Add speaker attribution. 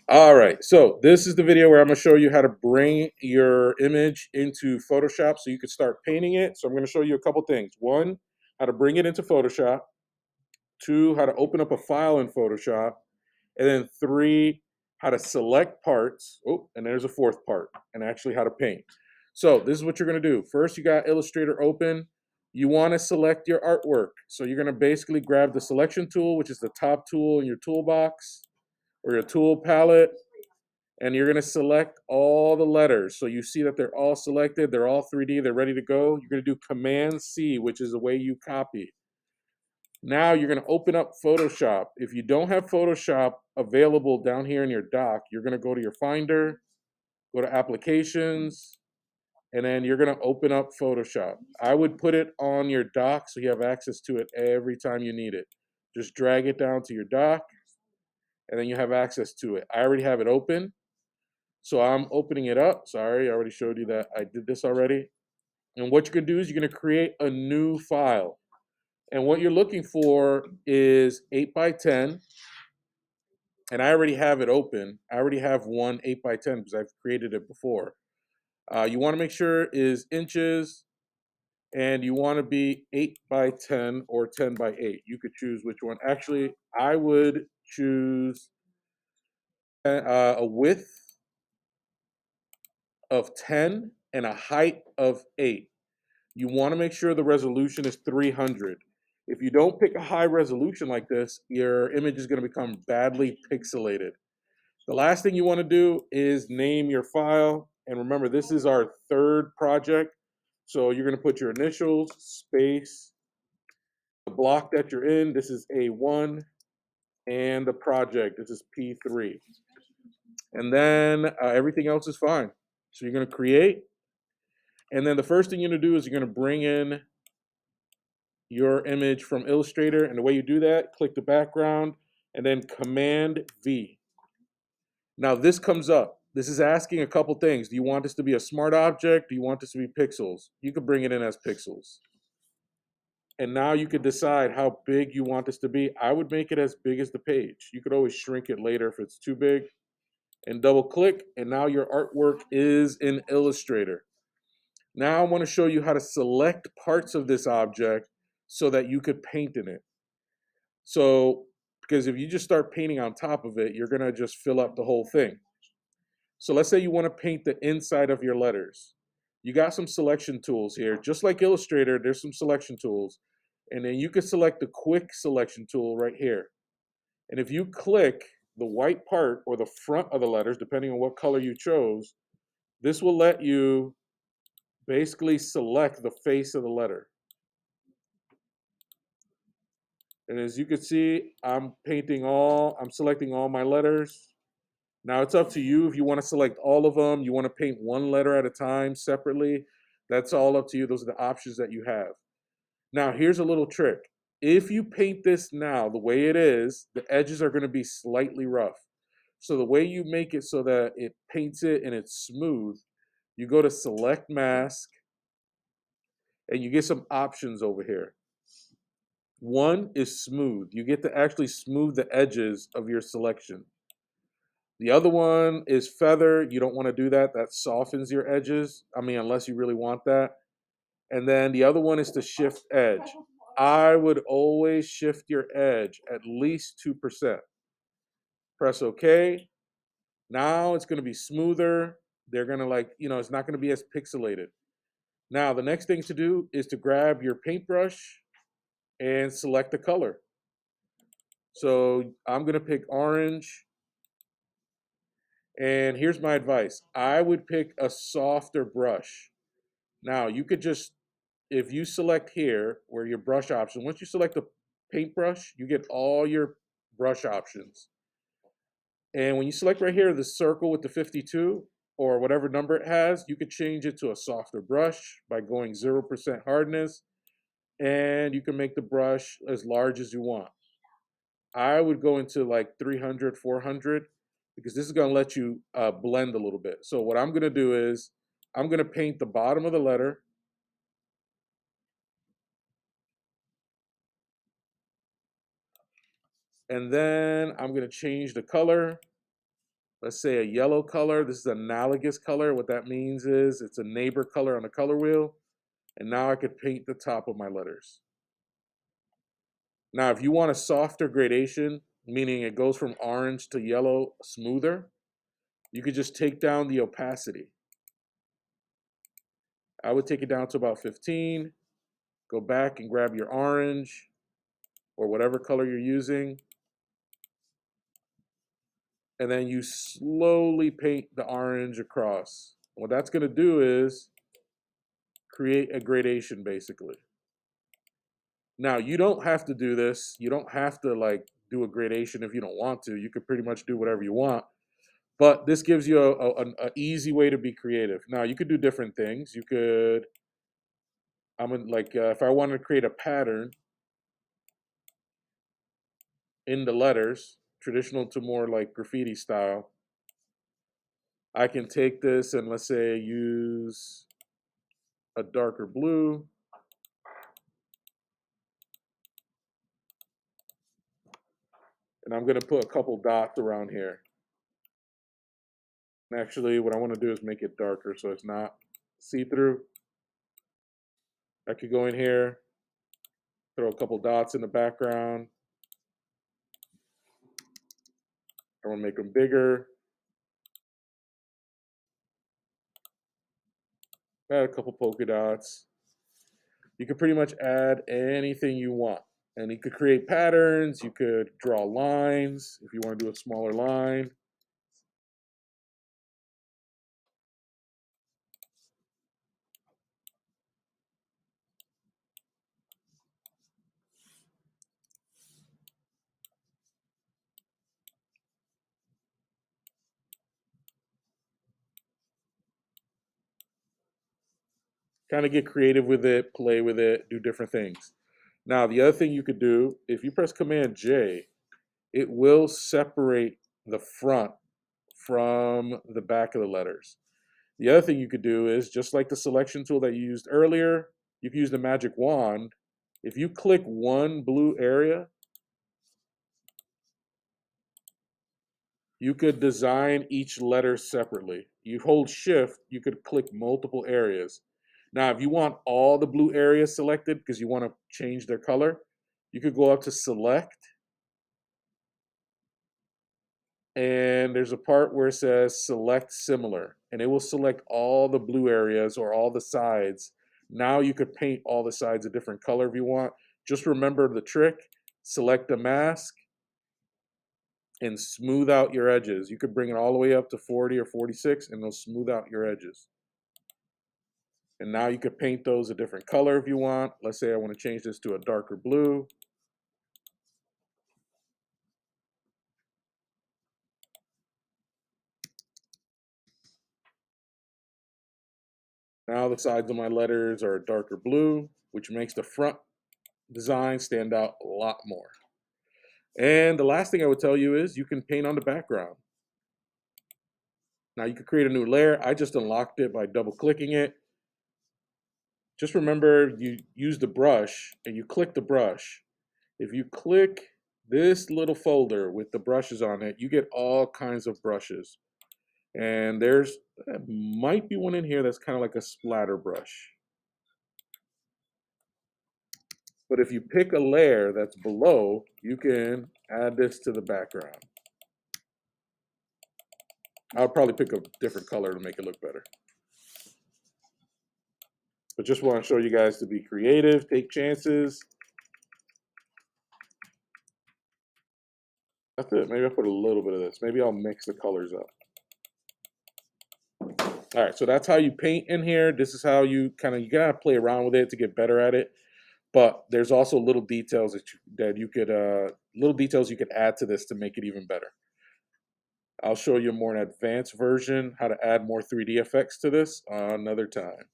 Speaker 1: All right, so this is the video where I'm gonna show you how to bring your image into Photoshop so you can start painting it. So I'm gonna show you a couple things. One, how to bring it into Photoshop. Two, how to open up a file in Photoshop. And then three, how to select parts. Oh, and there's a fourth part, and actually how to paint. So this is what you're gonna do. First, you got Illustrator open. You wanna select your artwork. So you're gonna basically grab the selection tool, which is the top tool in your toolbox or your tool palette, and you're going to select all the letters. So you see that they're all selected, they're all 3D, they're ready to go. You're going to do Command C, which is the way you copy. Now you're going to open up Photoshop. If you don't have Photoshop available down here in your dock, you're going to go to your Finder, go to Applications, and then you're going to open up Photoshop. I would put it on your dock so you have access to it every time you need it. Just drag it down to your dock, and then you have access to it. I already have it open. So I'm opening it up. Sorry, I already showed you that I did this already. And what you're gonna do is you're gonna create a new file. And what you're looking for is 8 by 10. And I already have it open. I already have one 8 by 10 because I've created it before. You wanna make sure is inches, and you wanna be 8 by 10 or 10 by 8. You could choose which one. Actually, I would choose a width of 10 and a height of 8. You want to make sure the resolution is 300. If you don't pick a high resolution like this, your image is going to become badly pixelated. The last thing you want to do is name your file. And remember, this is our third project. So you're going to put your initials, space, the block that you're in. This is A1, and the project. This is P3. And then everything else is fine. So you're going to create. And then the first thing you're going to do is you're going to bring in your image from Illustrator. And the way you do that, click the background and then Command V. Now this comes up. This is asking a couple things. Do you want this to be a smart object? Do you want this to be pixels? You could bring it in as pixels. And now you could decide how big you want this to be. I would make it as big as the page. You could always shrink it later if it's too big. And double click, and now your artwork is in Illustrator. Now I want to show you how to select parts of this object so that you could paint in it. So, because if you just start painting on top of it, you're gonna just fill up the whole thing. So let's say you want to paint the inside of your letters. You got some selection tools here. Just like Illustrator, there's some selection tools. And then you can select the quick selection tool right here. And if you click the white part or the front of the letters, depending on what color you chose, this will let you basically select the face of the letter. And as you can see, I'm selecting all my letters. Now it's up to you if you want to select all of them, you want to paint one letter at a time separately. That's all up to you. Those are the options that you have. Now here's a little trick. If you paint this now the way it is, the edges are going to be slightly rough. So the way you make it so that it paints it and it's smooth, you go to select mask and you get some options over here. One is smooth. You get to actually smooth the edges of your selection. The other one is feather. You don't want to do that. That softens your edges. I mean, unless you really want that. And then the other one is to shift edge. I would always shift your edge at least 2%. Press OK. Now it's going to be smoother. They're going to it's not going to be as pixelated. Now, the next thing to do is to grab your paintbrush and select the color. So I'm going to pick orange. And here's my advice. I would pick a softer brush. Now, you could just, if you select here where your brush option, once you select the paintbrush, you get all your brush options. And when you select right here, the circle with the 52 or whatever number it has, you could change it to a softer brush by going 0% hardness. And you can make the brush as large as you want. I would go into like 300, 400, because this is going to let you blend a little bit. So what I'm going to do is I'm going to paint the bottom of the letter. And then I'm going to change the color. let's say a yellow color. This is analogous color. What that means is it's a neighbor color on the color wheel. And now I could paint the top of my letters. Now, if you want a softer gradation, meaning it goes from orange to yellow smoother, you could just take down the opacity. I would take it down to about 15, go back and grab your orange or whatever color you're using, and then you slowly paint the orange across. What that's going to do is create a gradation basically. Now, you don't have to do this. You don't have to like do a gradation if you don't want to. You could pretty much do whatever you want. But this gives you a easy way to be creative. Now, you could do different things. You could, if I wanted to create a pattern in the letters, traditional to more like graffiti style, I can take this and let's say use a darker blue. And I'm going to put a couple dots around here. And actually, what I want to do is make it darker so it's not see-through. I could go in here, throw a couple dots in the background. I want to make them bigger. Add a couple polka dots. You could pretty much add anything you want. And you could create patterns. You could draw lines if you want to do a smaller line. Kind of get creative with it, play with it, do different things. Now, the other thing you could do, if you press Command J, it will separate the front from the back of the letters. The other thing you could do is, just like the selection tool that you used earlier, you can use the magic wand. If you click one blue area, you could design each letter separately. You hold shift, you could click multiple areas. Now, if you want all the blue areas selected because you want to change their color, you could go up to select, and there's a part where it says select similar, and it will select all the blue areas or all the sides. Now you could paint all the sides a different color if you want. Just remember the trick, select the mask and smooth out your edges. You could bring it all the way up to 40 or 46 and it'll smooth out your edges. And now you could paint those a different color if you want. Let's say I want to change this to a darker blue. Now the sides of my letters are a darker blue, which makes the front design stand out a lot more. And the last thing I would tell you is you can paint on the background. Now you can create a new layer. I just unlocked it by double clicking it. Just remember you use the brush and you click the brush. If you click this little folder with the brushes on it, you get all kinds of brushes. And there might be one in here that's kind of like a splatter brush. But if you pick a layer that's below, you can add this to the background. I'll probably pick a different color to make it look better. But just want to show you guys to be creative, take chances. That's it. Maybe I'll put a little bit of this. Maybe I'll mix the colors up. All right, so that's how you paint in here. This is how you you gotta play around with it to get better at it. But there's also little details that you could little details you could add to this to make it even better. I'll show you a more an advanced version, how to add more 3D effects to this another time.